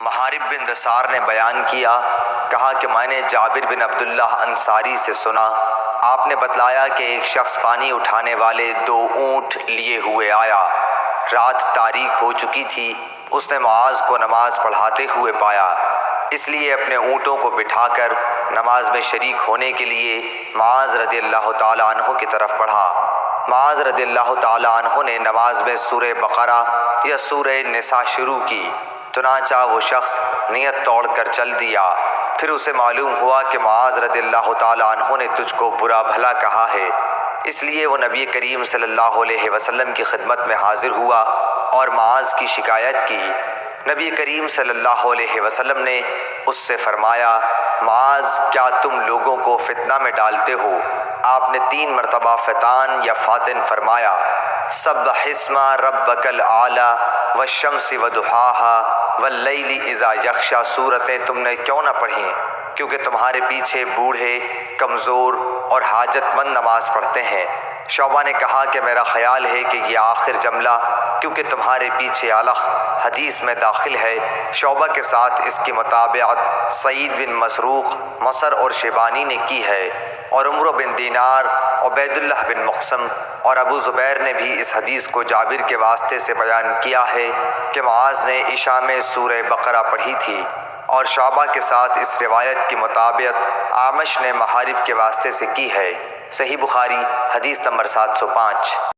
محارب بن دثار نے بیان کیا، کہا کہ میں نے جابر بن عبداللہ انصاری سے سنا، آپ نے بتلایا کہ ایک شخص پانی اٹھانے والے 2 اونٹ لیے ہوئے آیا۔ رات تاریک ہو چکی تھی، اس نے معاذ کو نماز پڑھاتے ہوئے پایا، اس لیے اپنے اونٹوں کو بٹھا کر نماز میں شریک ہونے کے لیے معاذ رضی اللہ تعالیٰ عنہ کی طرف بڑھا۔ معاذ رضی اللہ تعالیٰ عنہ نے نماز میں سورہ بقرہ یا سورہ نساء شروع کی، چنانچہ وہ شخص نیت توڑ کر چل دیا۔ پھر اسے معلوم ہوا کہ معاذ رضی اللہ تعالیٰ عنہ نے تجھ کو برا بھلا کہا ہے، اس لیے وہ نبی کریم صلی اللہ علیہ وسلم کی خدمت میں حاضر ہوا اور معاذ کی شکایت کی۔ نبی کریم صلی اللہ علیہ وسلم نے اس سے فرمایا، معاذ کیا تم لوگوں کو فتنہ میں ڈالتے ہو؟ آپ نے 3 مرتبہ فتان یا فاتن فرمایا۔ سبح اسم ربک الاعلی والشمس وضحاها واللیل اذا یغشی سورتیں تم نے کیوں نہ پڑھیں؟ کیونکہ تمہارے پیچھے بوڑھے، کمزور اور حاجت مند نماز پڑھتے ہیں۔ شعبہ نے کہا کہ میرا خیال ہے کہ یہ آخر جملہ کیونکہ تمہارے پیچھے علق حدیث میں داخل ہے۔ شعبہ کے ساتھ اس کی مطابقت سعید بن مسروق، مصر اور شیبانی نے کی ہے، اور عمرو بن دینار، عبید اللہ بن مقسم اور ابو زبیر نے بھی اس حدیث کو جابر کے واسطے سے بیان کیا ہے کہ معاذ نے عشاء میں سورہ بقرہ پڑھی تھی، اور شعبہ کے ساتھ اس روایت کی مطابقت اعمش نے محارب کے واسطے سے کی ہے۔ صحیح بخاری حدیث نمبر 705۔